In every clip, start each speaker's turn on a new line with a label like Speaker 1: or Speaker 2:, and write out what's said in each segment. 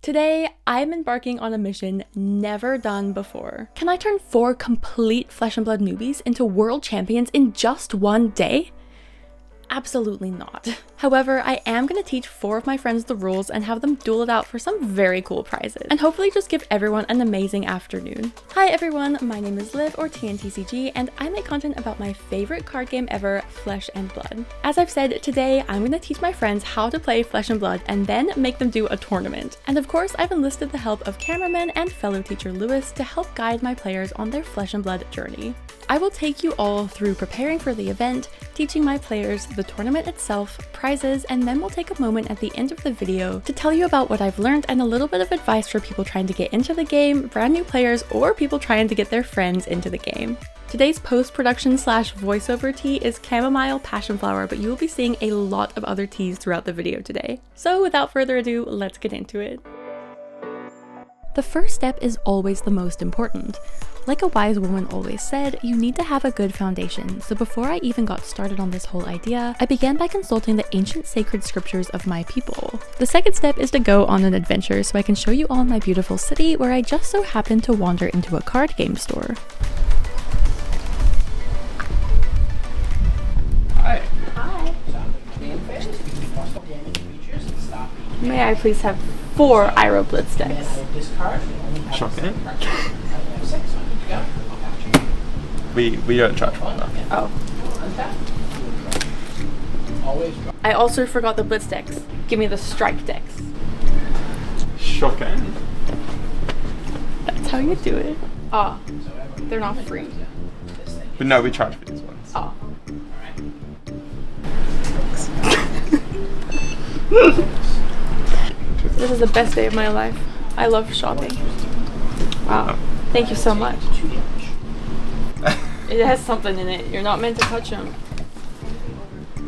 Speaker 1: Today, I'm embarking on a mission never done before. Can I turn 4 complete Flesh and Blood newbies into world champions in just one day? Absolutely not. However, I am going to teach 4 of my friends the rules and have them duel it out for some very cool prizes, and hopefully just give everyone an amazing afternoon. Hi everyone, my name is Liv, or TNTCG, and I make content about my favorite card game ever, Flesh and Blood. As I've said, today I'm going to teach my friends how to play Flesh and Blood and then make them do a tournament. And of course, I've enlisted the help of cameraman and fellow teacher Lewis to help guide my players on their Flesh and Blood journey. I will take you all through preparing for the event, teaching my players the tournament itself, prizes, and then we'll take a moment at the end of the video to tell you about what I've learned and a little bit of advice for people trying to get into the game, brand new players, or people trying to get their friends into the game. Today's post-production / voiceover tea is chamomile passion flower, but you will be seeing a lot of other teas throughout the video today. So without further ado, let's get into it. The first step is always the most important. Like a wise woman always said, you need to have a good foundation, so before I even got started on this whole idea, I began by consulting the ancient sacred scriptures of my people. The second step is to go on an adventure so I can show you all my beautiful city where I just so happened to wander into a card game store.
Speaker 2: Hi.
Speaker 1: Hi. May I please have 4 Iroh Blitz decks?
Speaker 2: Shocking. We don't charge for that.
Speaker 1: Oh. I also forgot the Blitz decks. Give me the Strike decks.
Speaker 2: Shocking.
Speaker 1: That's how you do it. Ah, they're not free.
Speaker 2: But no, we charge for these ones.
Speaker 1: Oh. This is the best day of my life. I love shopping. Wow. Thank you so much. It has something in it. You're not meant to touch them.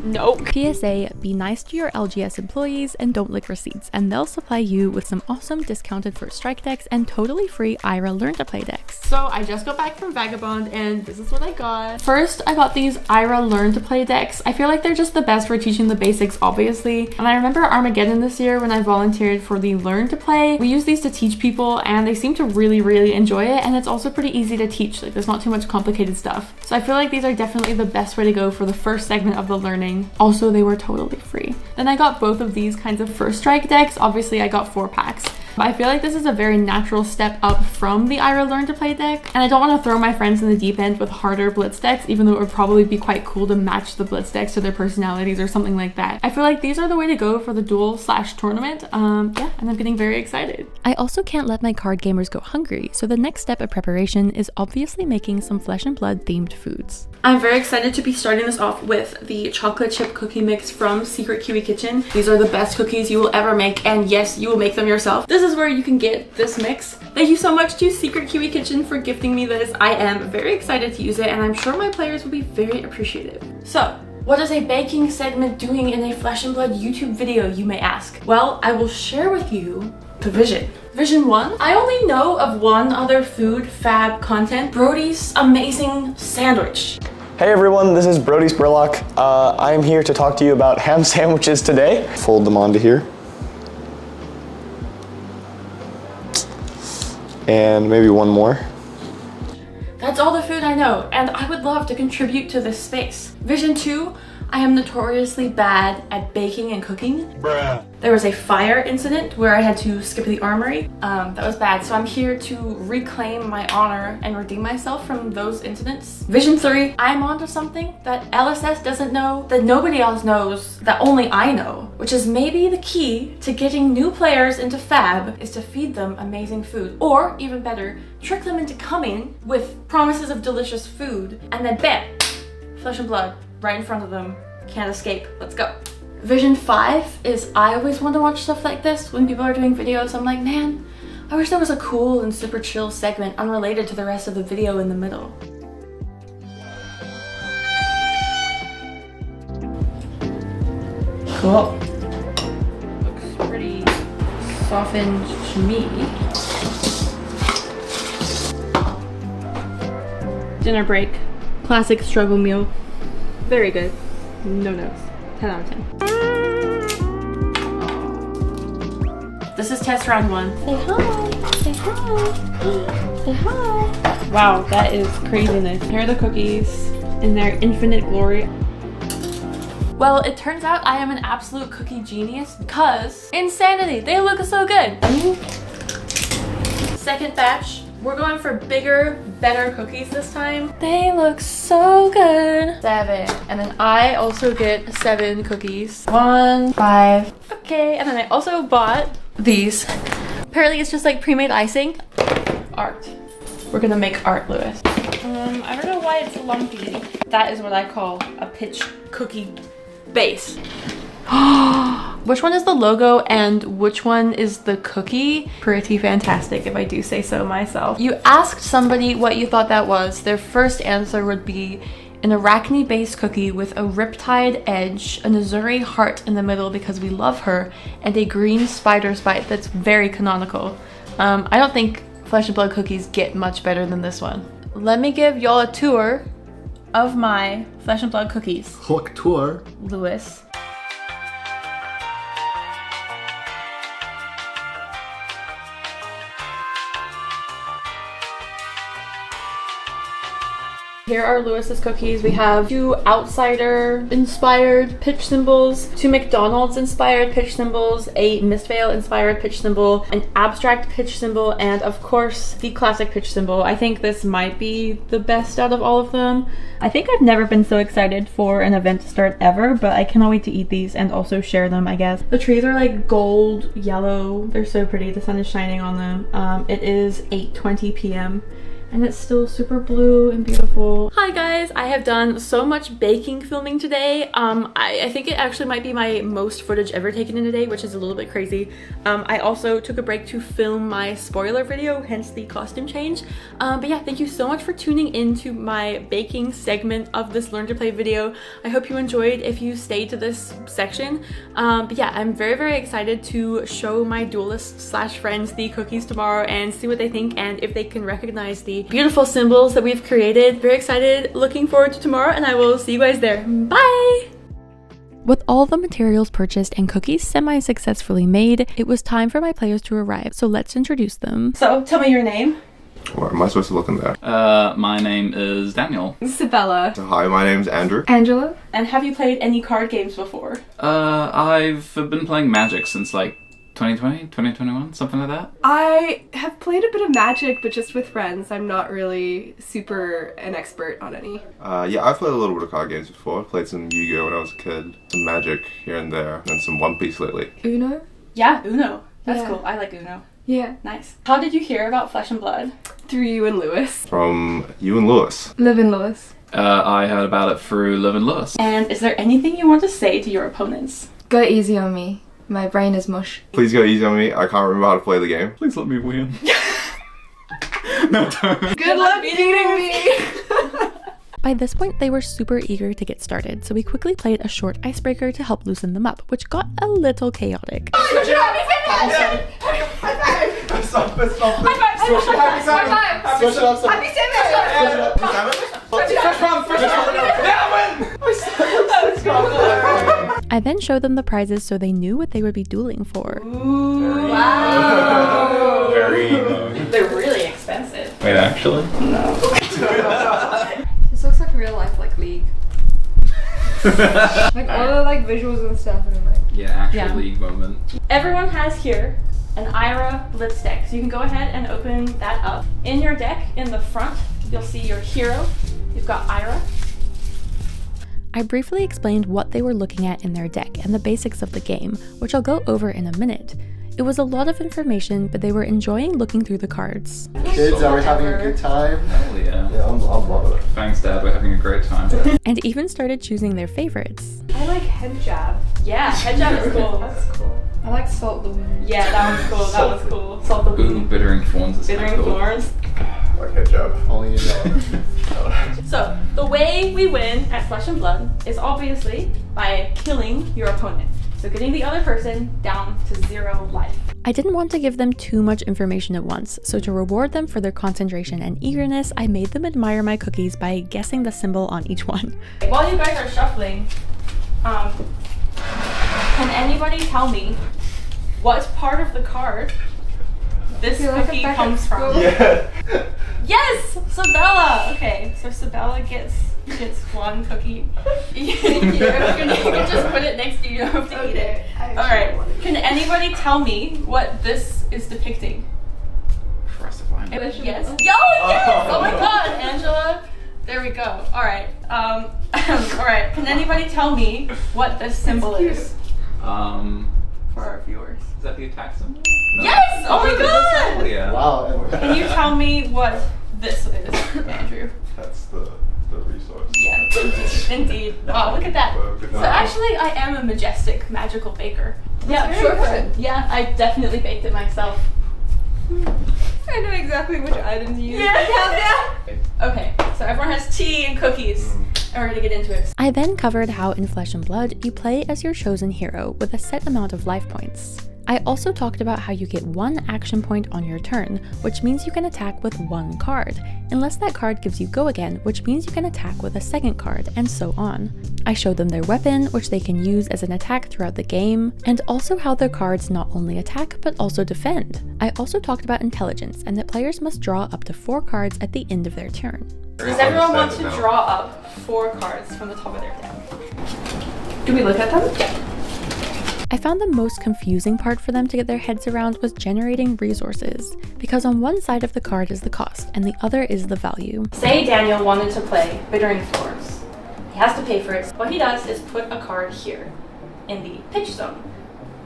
Speaker 1: Nope. PSA, be nice to your LGS employees and don't lick receipts, and they'll supply you with some awesome discounted first strike decks and totally free Iroh Learn to Play decks. So I just got back from Vagabond and this is what I got. First, I got these Iroh Learn to Play decks. I feel like they're just the best for teaching the basics, obviously. And I remember Armageddon this year when I volunteered for the Learn to Play. We use these to teach people and they seem to really enjoy it, and it's also pretty easy to teach. Like, there's not too much complicated stuff. So I feel like these are definitely the best way to go for the first segment of the learning. Also, they were totally free. Then I got both of these kinds of first strike decks. Obviously, I got 4 packs. But I feel like this is a very natural step up from the Iroh Learn to Play deck. And I don't want to throw my friends in the deep end with harder Blitz decks, even though it would probably be quite cool to match the Blitz decks to their personalities or something like that. I feel like these are the way to go for the duel / tournament. Yeah, and I'm getting very excited. I also can't let my card gamers go hungry, so the next step of preparation is obviously making some Flesh and Blood themed foods. I'm very excited to be starting this off with the chocolate chip cookie mix from Secret Kiwi Kitchen. These are the best cookies you will ever make, and yes, you will make them yourself. This is where you can get this mix. Thank you so much to Secret Kiwi Kitchen for gifting me this. I am very excited to use it, and I'm sure my players will be very appreciative. So, what is a baking segment doing in a Flesh and Blood YouTube video, you may ask? Well, I will share with you the vision. Vision 1, I only know of one other food fab content, Brody's amazing sandwich.
Speaker 3: Hey everyone, this is Brody Spurlock. I'm here to talk to you about ham sandwiches today. Fold them onto here. And maybe one more.
Speaker 1: That's all the food I know, and I would love to contribute to this space. Vision 2, I am notoriously bad at baking and cooking.
Speaker 2: Bruh.
Speaker 1: There was a fire incident where I had to skip the armory. That was bad, so I'm here to reclaim my honor and redeem myself from those incidents. Vision 3, I'm onto something that LSS doesn't know, that nobody else knows, that only I know, which is maybe the key to getting new players into Fab is to feed them amazing food, or even better, trick them into coming with promises of delicious food, and then bam, Flesh and Blood right in front of them. Can't escape. Let's go. Vision 5 is I always want to watch stuff like this when people are doing videos. I'm like, man, I wish there was a cool and super chill segment unrelated to the rest of the video in the middle. Cool. Looks pretty softened to me. Dinner break. Classic struggle meal. Very good. No notes. 10 out of 10. This is test round 1. Say hi. Say hi. Say hi. Wow, that is craziness. Here are the cookies in their infinite glory. Well, it turns out I am an absolute cookie genius because insanity, they look so good. Second batch, we're going for bigger, better cookies this time. They look so good. 7, and then I also get 7 cookies. 1, 5. Okay, and then I also bought these. Apparently it's just like pre-made icing. Art. We're gonna make art, Lewis. I don't know why it's lumpy. That is what I call a pitch cookie base. Which one is the logo and which one is the cookie? Pretty fantastic, if I do say so myself. You asked somebody what you thought that was. Their first answer would be an arachne-based cookie with a riptide edge, an azure heart in the middle because we love her, and a green spider's bite that's very canonical. I don't think Flesh and Blood cookies get much better than this one. Let me give y'all a tour of my Flesh and Blood cookies.
Speaker 3: Look, tour.
Speaker 1: Lewis. Here are Lewis's cookies. We have 2 outsider-inspired pitch symbols, 2 McDonald's-inspired pitch symbols, a Mistvale-inspired pitch symbol, an abstract pitch symbol, and of course, the classic pitch symbol. I think this might be the best out of all of them. I think I've never been so excited for an event to start ever, but I cannot wait to eat these and also share them, I guess. The trees are like gold, yellow. They're so pretty. The sun is shining on them. It is 8:20 p.m. and it's still super blue and beautiful. Hi guys, I have done so much baking filming today. I think it actually might be my most footage ever taken in a day, which is a little bit crazy. I also took a break to film my spoiler video, hence the costume change. But yeah, thank you so much for tuning into my baking segment of this Learn to Play video. I hope you enjoyed if you stayed to this section. But yeah, I'm very, very excited to show my duelists / friends the cookies tomorrow and see what they think and if they can recognize the beautiful symbols that we've created. Very excited, looking forward to tomorrow, and I will see you guys there. Bye! With all the materials purchased and cookies semi-successfully made, it was time for my players to arrive, so let's introduce them. So, tell me your name.
Speaker 2: What am I supposed to look in there?
Speaker 4: My name is Daniel.
Speaker 5: Cybella.
Speaker 2: Hi, my name's Andrew.
Speaker 5: Angela.
Speaker 1: And have you played any card games before?
Speaker 4: I've been playing Magic since like 2020, 2021, something like that.
Speaker 5: I have played a bit of Magic, but just with friends. I'm not really super an expert on any.
Speaker 2: Yeah, I've played a little bit of card games before. I played some Yu-Gi-Oh when I was a kid, some Magic here and there, and some One Piece lately.
Speaker 5: Uno?
Speaker 1: Yeah, Uno. That's
Speaker 5: Yeah.
Speaker 1: cool. I like Uno.
Speaker 5: Yeah.
Speaker 1: Nice. How did you hear about Flesh and Blood?
Speaker 5: Through you and Lewis.
Speaker 2: From you and Lewis.
Speaker 5: Liv and Lewis.
Speaker 4: I heard about it through Liv and Lewis.
Speaker 1: And is there anything you want to say to your opponents?
Speaker 5: Go easy on me. My brain is mush.
Speaker 2: Please go easy on me. I can't remember how to play the game.
Speaker 4: Please let me win. No, don't.
Speaker 5: Good luck beating me!
Speaker 1: By this point, they were super eager to get started, so we quickly played a short icebreaker to help loosen them up, which got a little chaotic. I then showed them the prizes so they knew what they would be dueling for.
Speaker 4: Ooh.
Speaker 1: Wow!
Speaker 4: Very
Speaker 1: They're really expensive.
Speaker 4: Wait, actually?
Speaker 1: No.
Speaker 5: This looks like real life, like League. Like all the like visuals and stuff, and I'm like,
Speaker 4: Yeah, actual
Speaker 1: Yeah.
Speaker 4: League moment.
Speaker 1: Everyone has here an Ira Blitz deck, so you can go ahead and open that up. In your deck, in the front, you'll see your hero. You've got Ira. I briefly explained what they were looking at in their deck and the basics of the game, which I'll go over in a minute. It was a lot of information, but they were enjoying looking through the cards.
Speaker 3: Kids, are we having a good time?
Speaker 4: Hell yeah.
Speaker 3: Yeah, I'm loving it.
Speaker 4: Thanks, Dad. We're having a great time.
Speaker 1: And even started choosing their favorites.
Speaker 5: I like head jab.
Speaker 1: Yeah, head jab is cool.
Speaker 5: That's cool. I like salt the wind.
Speaker 1: Yeah, that was cool. That was cool. Salt the
Speaker 4: Ooh,
Speaker 1: Wind.
Speaker 4: Bittering Thorns is
Speaker 1: Bittering
Speaker 4: kinda cool.
Speaker 1: Thorns.
Speaker 2: Like head job.
Speaker 3: Only you know.
Speaker 1: So, the way we win at Flesh and Blood is obviously by killing your opponent. So getting the other person down to 0 life. I didn't want to give them too much information at once, so to reward them for their concentration and eagerness, I made them admire my cookies by guessing the symbol on each one. While you guys are shuffling, can anybody tell me what part of the card this cookie comes from.
Speaker 2: Yeah.
Speaker 1: Yes! Cybella! Okay, so Cybella gets one cookie. you can just put it next to you, you don't have to eat it. Alright, can anybody tell me what this is depicting? Yes. Yo, yes! Oh my god, Angela. There we go. Alright. Alright, can anybody tell me what this symbol is? For our viewers.
Speaker 4: Is that the attack symbol? No.
Speaker 1: Yes! Oh my god!
Speaker 4: Yeah.
Speaker 3: Wow.
Speaker 1: Can you tell me what this is, Andrew?
Speaker 2: That's the resource.
Speaker 1: Yeah, indeed. Wow, look at that. So actually, I am a majestic, magical baker. Yeah,
Speaker 5: very
Speaker 1: sure.
Speaker 5: good.
Speaker 1: Yeah, I definitely baked it myself.
Speaker 5: I know exactly which item to use.
Speaker 1: Yeah. Okay, so everyone has tea and cookies, and we're gonna get into it. I then covered how in Flesh and Blood, you play as your chosen hero with a set amount of life points. I also talked about how you get 1 action point on your turn, which means you can attack with 1 card, unless that card gives you go again, which means you can attack with a second card, and so on. I showed them their weapon, which they can use as an attack throughout the game, and also how their cards not only attack, but also defend. I also talked about intelligence, and that players must draw up to 4 cards at the end of their turn. Does everyone want to draw up 4 cards from the top of their deck?
Speaker 5: Do we look at them?
Speaker 1: Yeah. I found the most confusing part for them to get their heads around was generating resources, because on one side of the card is the cost and the other is the value. Say Daniel wanted to play Bittering Floors. He has to pay for it. What he does is put a card here in the pitch zone.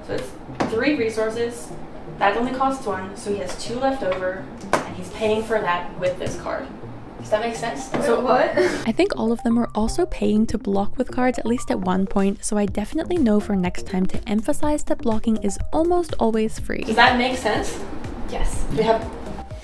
Speaker 1: So it's 3 resources, that only costs 1, so he has 2 left over, and he's paying for that with this card. Does that make sense?
Speaker 5: So what?
Speaker 1: I think all of them were also paying to block with cards at least at one point, so I definitely know for next time to emphasize that blocking is almost always free. Does that make sense? Yes. Do we have...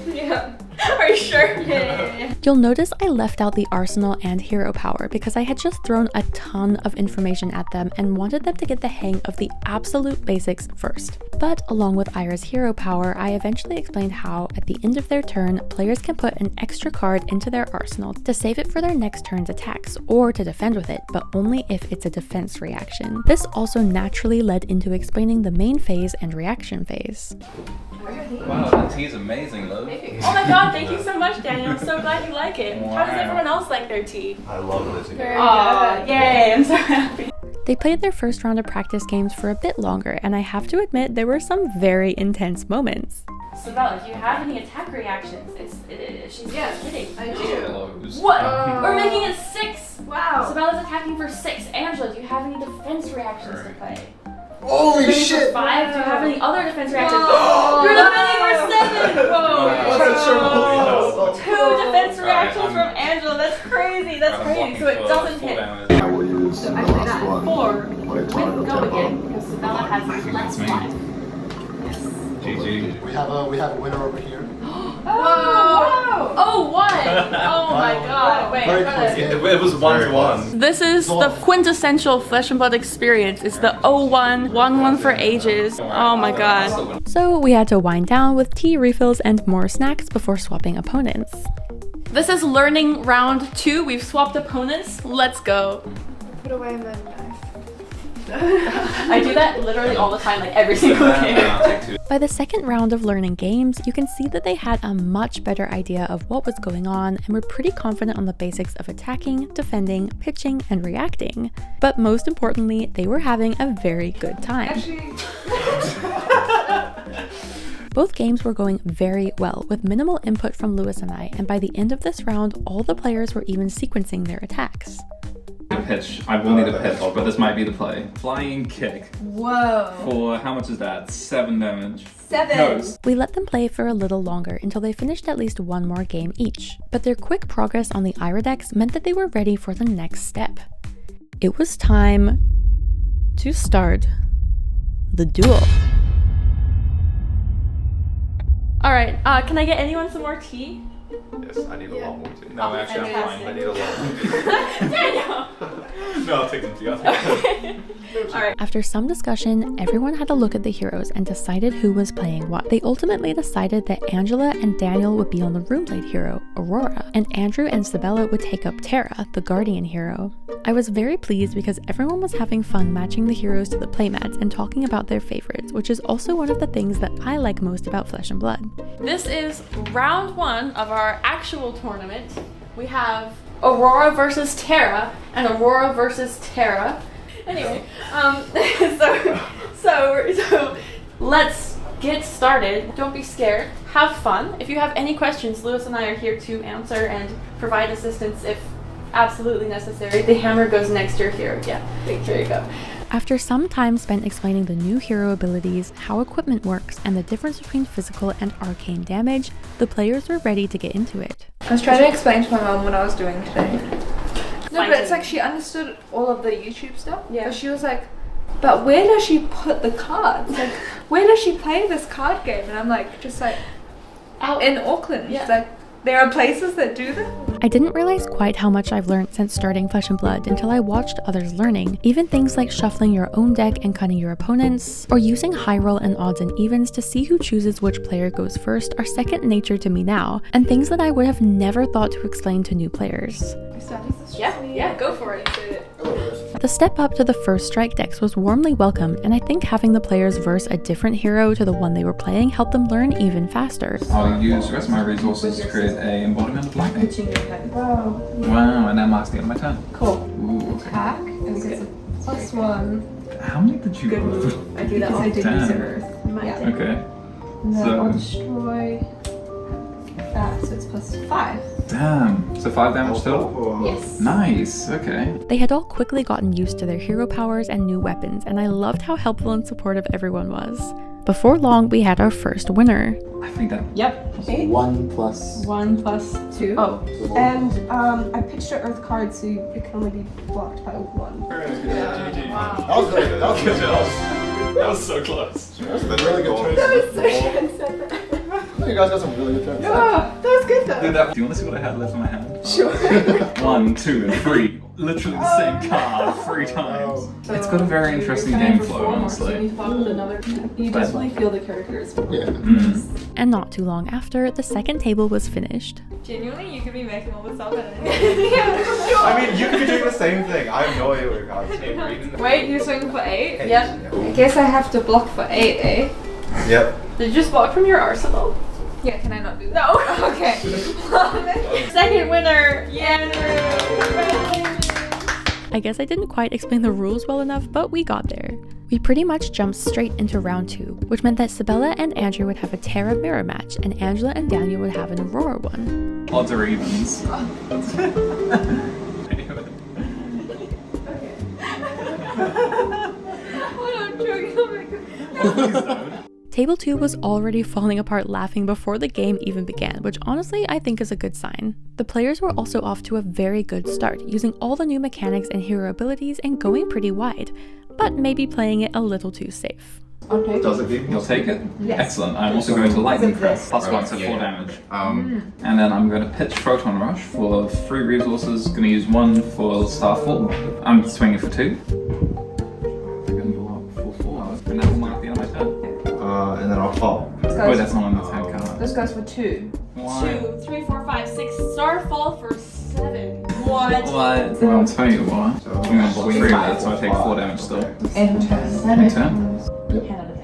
Speaker 5: Yeah.
Speaker 1: Are you sure?
Speaker 5: Yeah.
Speaker 1: You'll notice I left out the arsenal and hero power because I had just thrown a ton of information at them and wanted them to get the hang of the absolute basics first. But along with Ira's hero power, I eventually explained how, at the end of their turn, players can put an extra card into their arsenal to save it for their next turn's attacks, or to defend with it, but only if it's a defense reaction. This also naturally led into explaining the main phase and reaction phase.
Speaker 4: Wow, that tea is amazing, Lou.
Speaker 1: Oh my god, thank you so much, Daniel. I'm so glad you like it.
Speaker 4: Wow.
Speaker 1: How does everyone else like their tea?
Speaker 2: I love it.
Speaker 1: Aw, yay, I'm so happy. They played their first round of practice games for a bit longer, and I have to admit there were some very intense moments. Cybella, do you have any attack reactions? She's kidding.
Speaker 5: I do.
Speaker 1: What? We're making it 6!
Speaker 5: Wow.
Speaker 1: Cybella's attacking for 6. Angela, do you have any defense reactions to play?
Speaker 3: Holy
Speaker 1: For
Speaker 3: shit!
Speaker 1: 5, do you have any other defense reactions?
Speaker 5: Whoa.
Speaker 1: You're defending for 7! Whoa!
Speaker 3: Wow.
Speaker 1: 2 defense reactions from Angela. That's crazy. That's crazy. So it doesn't hit.
Speaker 2: I will use the last one.
Speaker 1: 4
Speaker 2: When I
Speaker 1: with
Speaker 2: turn
Speaker 1: go again because Cybella has less life.
Speaker 4: GG.
Speaker 3: We have a winner over here.
Speaker 1: Whoa! Oh, 1! Oh my god. Wait,
Speaker 3: Very
Speaker 1: I'm gonna...
Speaker 3: close.
Speaker 4: It was 1-1.
Speaker 1: This is the quintessential Flesh and Blood experience. It's the 0-1, 1-1 for ages. Oh my god. So we had to wind down with tea refills and more snacks before swapping opponents. This is learning round 2. We've swapped opponents. Let's go.
Speaker 5: Put away the knife.
Speaker 1: I do that literally all the time, like every single game.
Speaker 4: I'll take 2.
Speaker 1: By the second round of learning games, you can see that they had a much better idea of what was going on and were pretty confident on the basics of attacking, defending, pitching, and reacting. But most importantly, they were having a very good time.
Speaker 5: Actually.
Speaker 1: Both games were going very well, with minimal input from Lewis and I, and by the end of this round, all the players were even sequencing their attacks.
Speaker 4: Pitch. I will need a pitfall, but this might be the play. Flying kick.
Speaker 5: Whoa.
Speaker 4: For how much is that? 7 damage.
Speaker 5: 7.
Speaker 4: No.
Speaker 1: We let them play for a little longer until they finished at least one more game each, but their quick progress on the Ira decks meant that they were ready for the next step. It was time to start the duel. Alright, can I get anyone some more tea?
Speaker 2: Yes, I need a lot more tea.
Speaker 4: No, actually, I'm fine.
Speaker 2: I need a lot more tea.
Speaker 1: Daniel!
Speaker 4: No, I'll take them together.
Speaker 1: Alright. After some discussion, everyone had a look at the heroes and decided who was playing what. They ultimately decided that Angela and Daniel would be on the Roomblade hero, Aurora, and Andrew and Cybella would take up Terra, the Guardian hero. I was very pleased because everyone was having fun matching the heroes to the playmats and talking about their favorites, which is also one of the things that I like most about Flesh and Blood. This is round 1 of our actual tournament. We have Aurora versus Terra and Aurora versus Terra. Anyway, so let's get started. Don't be scared. Have fun. If you have any questions, Lewis and I are here to answer and provide assistance if absolutely necessary. The hammer goes next to your hero. Yeah, there you go. After some time spent explaining the new hero abilities, how equipment works, and the difference between physical and arcane damage, the players were ready to get into it.
Speaker 6: I was trying to explain to my mom what I was doing today. No, but it's
Speaker 1: Fighting.
Speaker 6: like she understood all of the YouTube stuff.
Speaker 1: Yeah.
Speaker 6: But she was like, but where does she put the cards? Like, where does she play this card game? And I'm like, just like,
Speaker 1: Out.
Speaker 6: in Auckland.
Speaker 1: Yeah.
Speaker 6: She's like, there are places that do that.
Speaker 1: I didn't realize quite how much I've learned since starting Flesh and Blood until I watched others learning. Even things like shuffling your own deck and cutting your opponents, or using high roll and odds and evens to see who chooses which player goes first are second nature to me now, and things that I would have never thought to explain to new players. Yeah, go for it. The step up to the first strike decks was warmly welcomed, and I think having the players verse a different hero to the one they were playing helped them learn even faster.
Speaker 4: I'll use the rest of my resources to create a embodiment of lightning. Wow, and that marks the end of my turn.
Speaker 6: Cool.
Speaker 4: Ooh, okay.
Speaker 6: Attack, and because it's +1.
Speaker 4: How many did you roll?
Speaker 6: I do that I did
Speaker 4: Damn.
Speaker 6: use Earth. Yeah.
Speaker 4: Okay.
Speaker 6: And then I'll
Speaker 4: So,
Speaker 6: destroy that, so it's +5.
Speaker 4: damn. So 5 damage total?
Speaker 6: Yes.
Speaker 4: Nice, okay.
Speaker 1: They had all quickly gotten used to their hero powers and new weapons, and I loved how helpful and supportive everyone was. Before long, we had our first winner.
Speaker 4: I think that.
Speaker 5: Yep.
Speaker 3: 1 plus.
Speaker 5: 1 plus 2.
Speaker 1: Oh,
Speaker 5: And I pitched an earth card so it can only be blocked by 1.
Speaker 3: That was very good. That was good.
Speaker 4: That was so close.
Speaker 3: That was a really good turn. You guys got some really good turns.
Speaker 5: That was good though.
Speaker 4: Do you want to see what I had left in my hand?
Speaker 5: Sure.
Speaker 4: 1, 2, and 3. Literally the same card 3 times. It's got a very interesting game flow, honestly.
Speaker 5: You definitely feel the characters.
Speaker 3: Yeah.
Speaker 1: and not too long after, the second table was finished.
Speaker 6: Genuinely, you could be making all this up and
Speaker 2: I mean, you could be doing the same thing. I have no idea what your cards are.
Speaker 6: Wait, you swing for 8?
Speaker 5: Yep.
Speaker 6: I guess I have to block for 8, eh?
Speaker 2: Yep.
Speaker 1: Did you just block from your arsenal?
Speaker 6: Yeah, can I not do that?
Speaker 1: No.
Speaker 6: Okay.
Speaker 1: Second winner! Yay! I guess I didn't quite explain the rules well enough, but we got there. We pretty much jumped straight into round 2, which meant that Cybella and Andrew would have a Terra mirror match, and Angela and Daniel would have an Aurora one.
Speaker 4: Odds or evens.
Speaker 1: Table 2 was already falling apart laughing before the game even began, which honestly I think is a good sign. The players were also off to a very good start, using all the new mechanics and hero abilities and going pretty wide, but maybe playing it a little too safe.
Speaker 5: Okay.
Speaker 2: Does it beat?
Speaker 4: You'll take it?
Speaker 5: Yes.
Speaker 4: Excellent. I'm also going to lightning
Speaker 5: Is it
Speaker 4: crack,
Speaker 5: this?
Speaker 4: +1, so 4 damage.
Speaker 2: Um,
Speaker 4: And then I'm going to pitch Photon Rush for 3 resources. Going to use 1 for Starfall. I'm swinging for 2. I'm going to go up for 4. And that will mark the end of my turn.
Speaker 2: and then I'll fall.
Speaker 4: Wait, that's not on the tag card.
Speaker 6: This goes for 2.
Speaker 4: Why?
Speaker 1: 2, 3, 4, 5, 6, Starfall for 7.
Speaker 4: What? Well, I'll tell you what. I'm going to block 3 of that, so I take 4 damage still.
Speaker 6: End turn.
Speaker 4: End turn.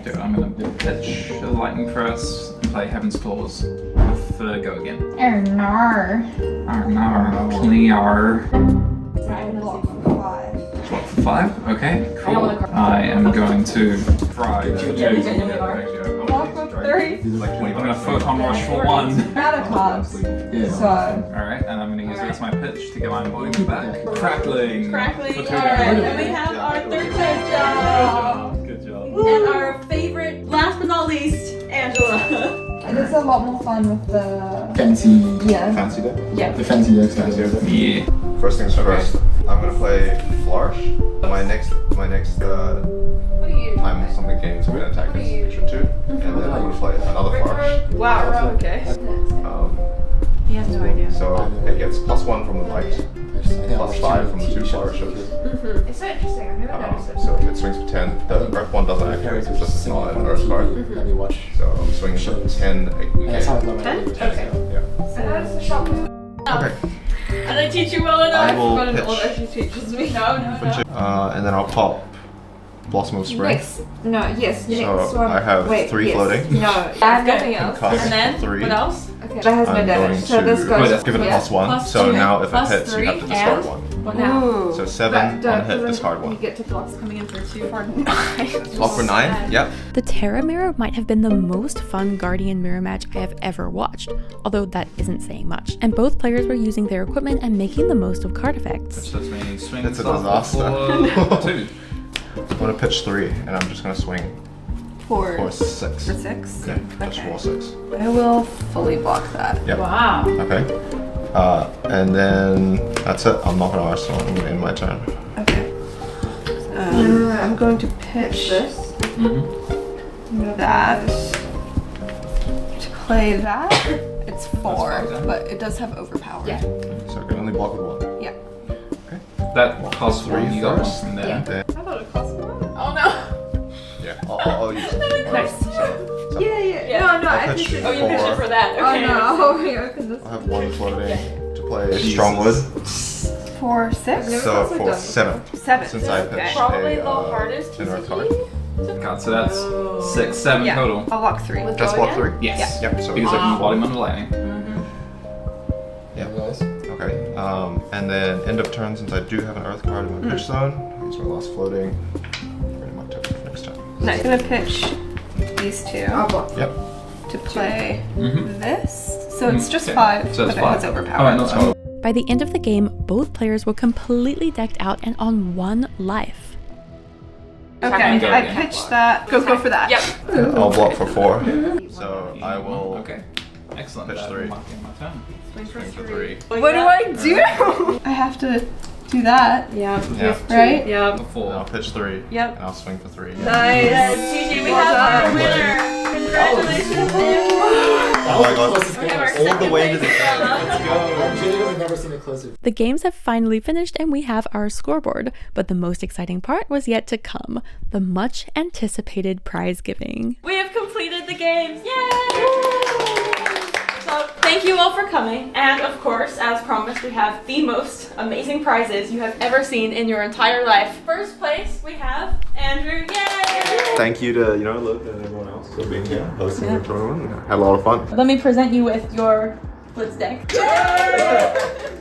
Speaker 4: Dude, I'm going to pitch a lightning press and play Heaven's Claws with go again.
Speaker 6: Nar.
Speaker 4: Clear.
Speaker 6: Block for 5.
Speaker 4: Block for 5? Okay, cool. I am going to try.
Speaker 6: Block for 3.
Speaker 4: I'm going to Photon Rush for 1.
Speaker 6: Out of cards. So.
Speaker 4: Alright, and I'm going to use the rest of my pitch to get my embodiment back. Crackling.
Speaker 1: Crackling,
Speaker 4: For 2
Speaker 1: alright,
Speaker 4: damage.
Speaker 1: and we have our third job.
Speaker 4: Good job.
Speaker 1: And our favorite, last but not least, Angela.
Speaker 6: And it's a lot more fun with the.
Speaker 3: Fancy.
Speaker 6: Yeah.
Speaker 2: Fancy deck?
Speaker 6: Yeah.
Speaker 3: The fancy decks.
Speaker 2: Fancy deck.
Speaker 4: Yeah.
Speaker 2: First things first, I'm gonna play Flourish. My next
Speaker 6: What are you?
Speaker 2: time something games I'm gonna attack is extra 2. And then I'm gonna play another Flourish.
Speaker 6: Wow, okay.
Speaker 1: He has no idea.
Speaker 2: So it gets +1 from the light, +5 from the 2 flourishes.
Speaker 6: It's so interesting. I've never noticed it.
Speaker 2: So if it swings for 10, the earth one doesn't activate because this is not an earth card.
Speaker 7: Let me watch.
Speaker 2: So I'm swinging for 10.
Speaker 7: That's how I learned my
Speaker 5: 10?
Speaker 7: language.
Speaker 5: Okay.
Speaker 2: Yeah.
Speaker 6: I noticed the shop.
Speaker 2: Okay.
Speaker 1: And I teach you well enough.
Speaker 2: I will
Speaker 5: What an
Speaker 2: pitch.
Speaker 5: older she teaches me.
Speaker 6: No.
Speaker 2: And then I'll pop Blossom of Spring.
Speaker 6: Next. No, yes. Next
Speaker 2: So
Speaker 6: one.
Speaker 2: I have
Speaker 6: Wait,
Speaker 2: 3
Speaker 6: yes.
Speaker 2: floating.
Speaker 6: No, I have nothing else.
Speaker 2: Concuss
Speaker 1: And then
Speaker 2: 3.
Speaker 1: what else?
Speaker 6: Okay. That has no
Speaker 2: I'm
Speaker 6: damage.
Speaker 2: going
Speaker 6: So this
Speaker 2: to
Speaker 6: goes.
Speaker 2: give it a
Speaker 6: yeah.
Speaker 2: +1.
Speaker 1: Plus
Speaker 2: So
Speaker 1: 2,
Speaker 2: now if it
Speaker 1: plus
Speaker 2: hits, you
Speaker 1: 3,
Speaker 2: have to discard
Speaker 1: and
Speaker 2: 1.
Speaker 1: what now?
Speaker 5: Ooh.
Speaker 2: So 7
Speaker 6: But,
Speaker 2: on hit,
Speaker 6: then
Speaker 2: discard
Speaker 6: You
Speaker 2: 1.
Speaker 6: get to block.
Speaker 1: Coming in for 2 for 9.
Speaker 2: Block for 9? Yep.
Speaker 1: The Terra Mirror might have been the most fun Guardian Mirror match I have ever watched, although that isn't saying much. And both players were using their equipment and making the most of card effects.
Speaker 4: Which lets me swing
Speaker 2: It's a
Speaker 4: Starfall
Speaker 2: disaster.
Speaker 4: for 2.
Speaker 2: I'm going to pitch 3, and I'm just going to swing
Speaker 5: For
Speaker 2: for 6.
Speaker 5: 6?
Speaker 2: Yeah, just
Speaker 5: Okay.
Speaker 2: roll 6.
Speaker 5: I will fully block that.
Speaker 2: Yep.
Speaker 1: Wow.
Speaker 2: Okay. And then that's it. I'm not going to arsenal. I'm going to end my turn.
Speaker 5: Okay. I'm going to pitch
Speaker 6: This.
Speaker 5: that. To play that. It's 4,
Speaker 4: fine, then.
Speaker 5: but it does have overpower.
Speaker 6: Yeah.
Speaker 2: So I can only block with 1.
Speaker 5: Yeah.
Speaker 4: That costs 3, you got 1
Speaker 2: first.
Speaker 4: from there.
Speaker 5: Yeah.
Speaker 2: Then,
Speaker 5: I thought it cost 1.
Speaker 1: Oh no.
Speaker 2: yeah, I'll use it.
Speaker 1: Nice.
Speaker 2: So
Speaker 5: Yeah. No, I
Speaker 2: I'll pitch
Speaker 5: pitched it.
Speaker 1: Oh, you pitched it for that.
Speaker 6: Oh
Speaker 1: Okay.
Speaker 6: no. Here, because this.
Speaker 2: I'll have 1 floating to play Strongwood.
Speaker 5: For 6?
Speaker 2: So for 7.
Speaker 5: 7.
Speaker 2: Since I
Speaker 5: Okay.
Speaker 2: pitched
Speaker 1: Probably
Speaker 2: a,
Speaker 1: the hardest
Speaker 2: an earth card.
Speaker 4: God, so that's 6, 7
Speaker 5: Yeah.
Speaker 4: total.
Speaker 5: I'll block 3.
Speaker 1: With
Speaker 2: That's block 3.
Speaker 4: Yes.
Speaker 2: Yep. So
Speaker 4: Because I can body under lightning.
Speaker 2: Yeah.
Speaker 7: Guys.
Speaker 2: Okay. And then end of turn, since I do have an earth card in my pitch zone, I'll use my last floating. Ready my turn for next turn.
Speaker 5: Nice. I'm gonna pitch these 2
Speaker 6: I'll block.
Speaker 2: Yep.
Speaker 5: to play
Speaker 4: Mhm.
Speaker 5: this. So it's just
Speaker 4: Okay.
Speaker 5: 5,
Speaker 4: So
Speaker 5: but
Speaker 4: it's
Speaker 5: it
Speaker 4: 5.
Speaker 5: has overpower.
Speaker 4: Alright, no, so
Speaker 1: By the end of the game, both players were completely decked out and on 1 life.
Speaker 5: Okay,
Speaker 4: Go
Speaker 5: I
Speaker 4: again.
Speaker 5: pitched that. Go for that.
Speaker 1: Yep.
Speaker 2: I'll block for 4. So I will
Speaker 4: Okay. Excellent.
Speaker 2: pitch
Speaker 4: That
Speaker 2: 3.
Speaker 4: might be my turn.
Speaker 2: swing for 3.
Speaker 5: What do I do? I have to do that,
Speaker 1: Yeah.
Speaker 2: Yeah.
Speaker 5: right?
Speaker 1: Yeah.
Speaker 4: For
Speaker 2: And
Speaker 4: 4.
Speaker 2: I'll pitch 3.
Speaker 1: Yep.
Speaker 2: And I'll swing for 3.
Speaker 5: Nice.
Speaker 1: Gigi, we
Speaker 5: Well
Speaker 1: have our
Speaker 5: done.
Speaker 1: winner. Congratulations.
Speaker 2: Oh my god.
Speaker 1: We have our
Speaker 2: All the
Speaker 1: second
Speaker 2: way to
Speaker 1: place
Speaker 2: the end.
Speaker 1: Stella.
Speaker 2: Let's go.
Speaker 7: Jillian has never seen it closer.
Speaker 1: The games have finally finished and we have our scoreboard, but the most exciting part was yet to come, the much anticipated prize giving. We have completed the games, yay! So thank you all for coming, and of course, as promised, we have the most amazing prizes you have ever seen in your entire life. First place, we have Andrew, yay!
Speaker 2: Thank you to, Luke and everyone else for being here, hosting the tournament. Had a lot of fun.
Speaker 1: Let me present you with your Blitz deck.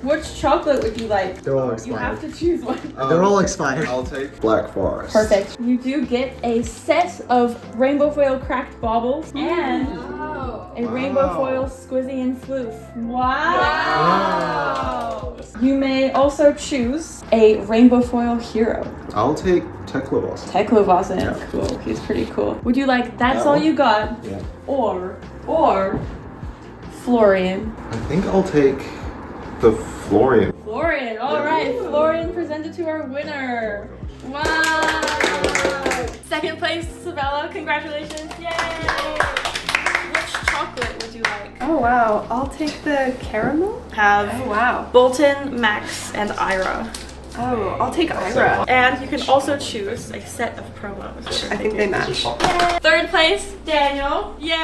Speaker 1: Which chocolate would you like?
Speaker 7: They're all
Speaker 1: You have
Speaker 7: expired.
Speaker 1: to choose one.
Speaker 7: They're all expired.
Speaker 2: I'll take Black Forest.
Speaker 1: Perfect. You do get a set of rainbow foil cracked baubles and a rainbow foil squizzy and floof. Wow! You may also choose a rainbow foil hero.
Speaker 2: I'll take Teklovos.
Speaker 1: Teklovazin.
Speaker 2: Yeah.
Speaker 1: Cool. He's pretty cool. Would you like That's
Speaker 2: That
Speaker 1: All
Speaker 2: one?
Speaker 1: You Got
Speaker 2: Yeah.
Speaker 1: or Florian?
Speaker 2: I think I'll take the Florian.
Speaker 1: Florian. All right. Florian presented to our winner. Wow. Second place, Cybella. Congratulations. Yay. Which chocolate would you like?
Speaker 5: Oh wow, I'll take the caramel.
Speaker 1: Have
Speaker 5: Oh wow.
Speaker 1: Bolton, Max, and Ira.
Speaker 5: Oh, I'll take Ira.
Speaker 1: And you can also choose a set of promos.
Speaker 5: I think they match.
Speaker 1: Third place, Daniel. Yay!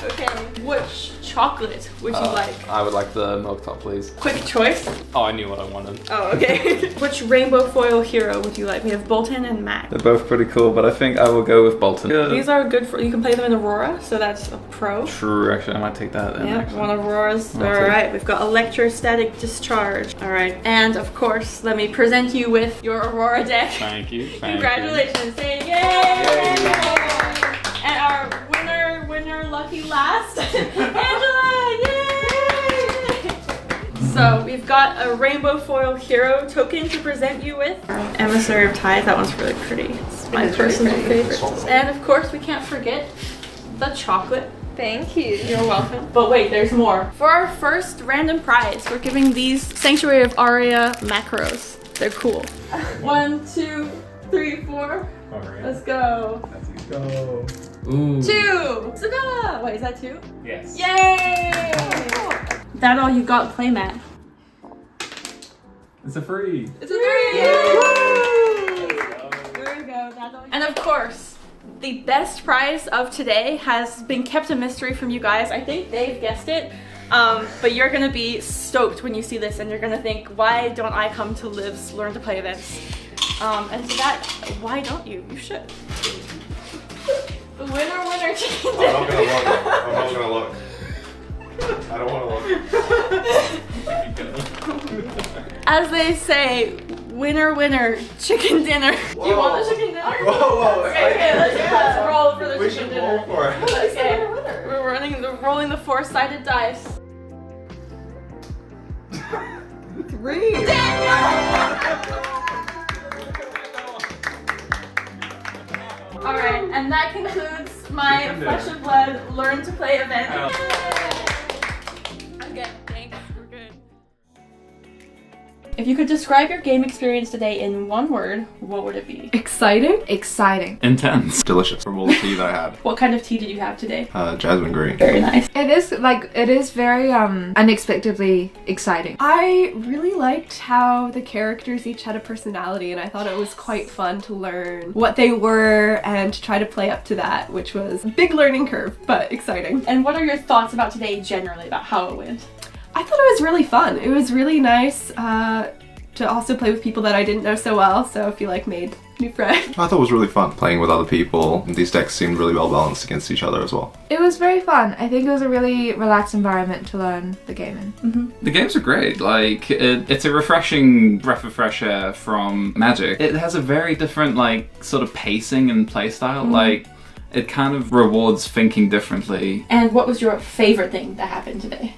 Speaker 1: Okay, which chocolate would you like?
Speaker 8: I would like the milk top, please.
Speaker 1: Quick choice.
Speaker 8: Oh, I knew what I wanted.
Speaker 1: Oh, okay. Which rainbow foil hero would you like? We have Bolton and Max.
Speaker 4: They're both pretty cool, but I think I will go with Bolton.
Speaker 1: These are good for, you can play them in Aurora, so that's a pro.
Speaker 4: True, actually, I might take that then.
Speaker 1: Yeah,
Speaker 4: actually.
Speaker 1: one of Aurora's.
Speaker 4: I'll
Speaker 1: All
Speaker 4: take
Speaker 1: right, we've got electrostatic discharge. All right, and of course, let me present you with your Aurora deck.
Speaker 8: Thank you. Thank
Speaker 1: Congratulations! Say yay! And our winner, lucky last, Angela! Yay! So we've got a rainbow foil hero token to present you with. Emissary of Ties. That one's really pretty. It's my personal favorite. And of course, we can't forget the chocolate.
Speaker 5: Thank you.
Speaker 1: You're welcome. But wait, there's more. For our first random prize, we're giving these Sanctuary of Aria macros. They're cool. 1, 2, 3, 4. Let's go.
Speaker 7: Go.
Speaker 4: Ooh.
Speaker 1: 2. Cybella. that? Wait, is that 2?
Speaker 8: Yes.
Speaker 1: Yay! That all you got, playmat.
Speaker 4: It's a free.
Speaker 1: It's a 3! There we go. That's all. And of course, the best prize of today has been kept a mystery from you guys. I think they've guessed it. But you're gonna be stoked when you see this and you're gonna think, why don't I come to Liv's Learn to Play events? And so that, why don't you? You should. The winner chicken dinner.
Speaker 2: I'm not gonna look. I'm not gonna look. I don't wanna look.
Speaker 1: As they say, winner, chicken dinner. Do you want the chicken dinner?
Speaker 2: Whoa.
Speaker 1: Okay, let's roll for the
Speaker 2: We
Speaker 1: chicken
Speaker 2: should
Speaker 1: dinner.
Speaker 2: roll for it.
Speaker 1: Okay, we're rolling the 4-sided dice.
Speaker 5: 3.
Speaker 1: Alright, and that concludes my Flesh and Blood Learn to Play event. Okay, thanks. We're good. If you could describe your game experience today in one word, what would it be?
Speaker 5: Exciting?
Speaker 6: Exciting.
Speaker 4: Intense.
Speaker 2: Delicious. From all the tea that I had.
Speaker 1: What kind of tea did you have today?
Speaker 2: Jasmine green.
Speaker 1: Very nice.
Speaker 6: It is very unexpectedly exciting.
Speaker 5: I really liked how the characters each had a personality, and I thought it was quite fun to learn what they were and to try to play up to that, which was a big learning curve, but exciting.
Speaker 1: And what are your thoughts about today generally, about how it went?
Speaker 5: I thought it was really fun. It was really nice to also play with people that I didn't know so well, so I feel like made new friends.
Speaker 2: I thought it was really fun playing with other people. These decks seemed really well balanced against each other as well.
Speaker 6: It was very fun. I think it was a really relaxed environment to learn the game in.
Speaker 4: The games are great. Like, it's a refreshing breath of fresh air from Magic. It has a very different, like, sort of pacing and playstyle. Like, it kind of rewards thinking differently.
Speaker 1: And what was your favorite thing that happened today?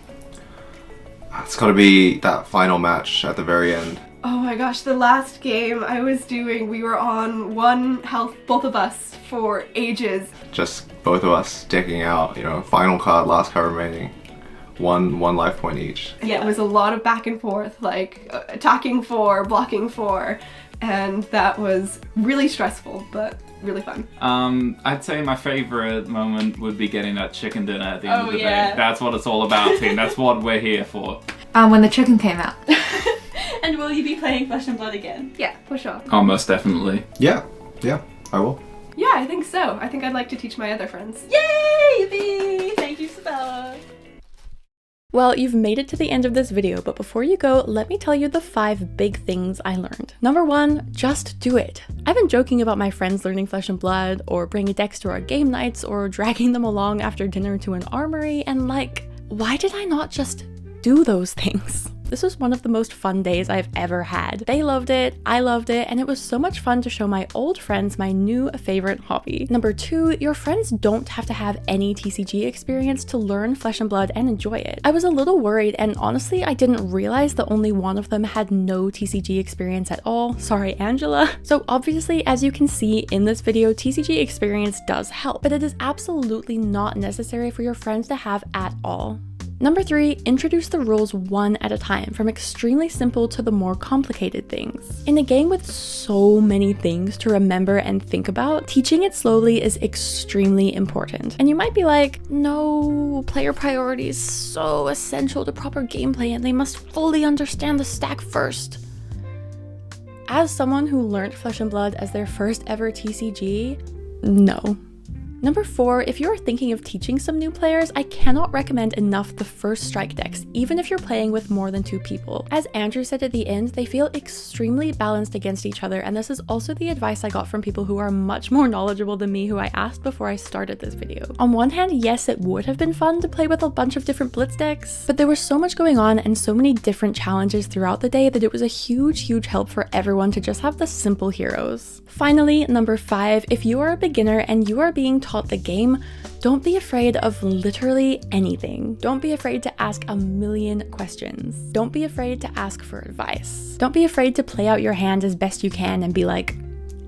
Speaker 2: It's gotta be that final match at the very end.
Speaker 5: Oh my gosh, the last game I was doing, we were on 1 health, both of us, for ages.
Speaker 2: Just both of us taking out, final card, last card remaining. One life point each.
Speaker 5: Yeah, it was a lot of back and forth, like attacking 4, blocking 4, and that was really stressful, but really fun.
Speaker 4: I'd say my favorite moment would be getting that chicken dinner at the end of the
Speaker 1: yeah.
Speaker 4: day. That's what it's all about, team. That's what we're here for.
Speaker 6: When the chicken came out.
Speaker 1: And will you be playing Flesh and Blood again?
Speaker 5: Yeah, for sure.
Speaker 4: Oh, most definitely.
Speaker 2: Yeah, I will.
Speaker 5: Yeah, I think so. I think I'd like to teach my other friends.
Speaker 1: Yay! Yippee! Thank you, Cybella. Well, you've made it to the end of this video, but before you go, let me tell you the 5 big things I learned. Number 1, just do it. I've been joking about my friends learning Flesh and Blood, or bringing decks to our game nights, or dragging them along after dinner to an armory, and why did I not just do those things? This was one of the most fun days I've ever had. They loved it, I loved it, and it was so much fun to show my old friends my new favorite hobby. Number 2, your friends don't have to have any TCG experience to learn Flesh and Blood and enjoy it. I was a little worried, and honestly, I didn't realize that only one of them had no TCG experience at all. Sorry, Angela. So obviously, as you can see in this video, TCG experience does help, but it is absolutely not necessary for your friends to have at all. Number 3, introduce the rules one at a time, from extremely simple to the more complicated things. In a game with so many things to remember and think about, teaching it slowly is extremely important. And you might be like, no, player priority is so essential to proper gameplay and they must fully understand the stack first. As someone who learned Flesh and Blood as their first ever TCG, no. Number 4, if you are thinking of teaching some new players, I cannot recommend enough the first strike decks, even if you're playing with more than 2 people. As Andrew said at the end, they feel extremely balanced against each other, and this is also the advice I got from people who are much more knowledgeable than me, who I asked before I started this video. On one hand, yes, it would have been fun to play with a bunch of different blitz decks, but there was so much going on and so many different challenges throughout the day that it was a huge help for everyone to just have the simple heroes. Finally, number 5, if you are a beginner and you are being taught the game, don't be afraid of literally anything. Don't be afraid to ask a million questions. Don't be afraid to ask for advice. Don't be afraid to play out your hand as best you can and be like,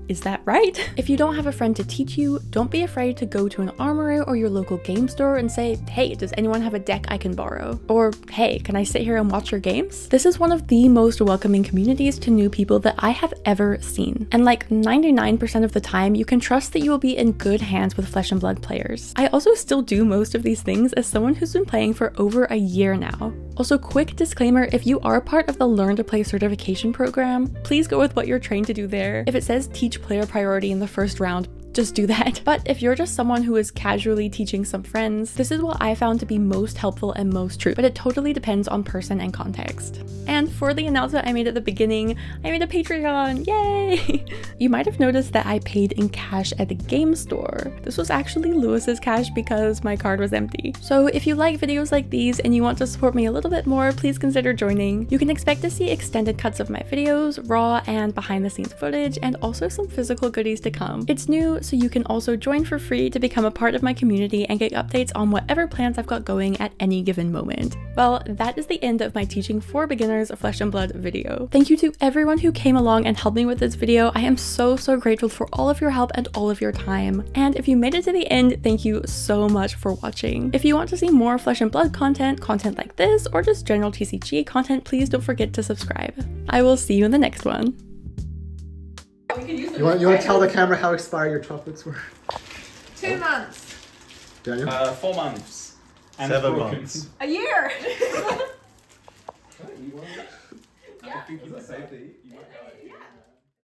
Speaker 1: Is that right? If you don't have a friend to teach you, don't be afraid to go to an armory or your local game store and say, hey, does anyone have a deck I can borrow? Or, hey, can I sit here and watch your games? This is one of the most welcoming communities to new people that I have ever seen. And like 99% of the time, you can trust that you will be in good hands with Flesh and Blood players. I also still do most of these things as someone who's been playing for over a year now. Also, quick disclaimer, if you are part of the Learn to Play certification program, please go with what you're trained to do there. If it says teach player priority in the first round, just do that. But if you're just someone who is casually teaching some friends, this is what I found to be most helpful and most true, but it totally depends on person and context. And for the announcement I made at the beginning, I made a Patreon, yay! You might have noticed that I paid in cash at the game store. This was actually Lewis's cash because my card was empty. So if you like videos like these and you want to support me a little bit more, please consider joining. You can expect to see extended cuts of my videos, raw and behind the scenes footage, and also some physical goodies to come. It's new, so you can also join for free to become a part of my community and get updates on whatever plans I've got going at any given moment. Well, that is the end of my Teaching for Beginners Flesh and Blood video. Thank you to everyone who came along and helped me with this video. I am so grateful for all of your help and all of your time. And if you made it to the end, thank you so much for watching. If you want to see more Flesh and Blood content like this, or just general TCG content, please don't forget to subscribe. I will see you in the next one.
Speaker 7: You want to tell the camera how expired your chocolates were?
Speaker 6: 2 months.
Speaker 7: Daniel?
Speaker 8: 4 months. And
Speaker 2: 7
Speaker 8: broken.
Speaker 2: months.
Speaker 6: A year.
Speaker 8: Is that safety?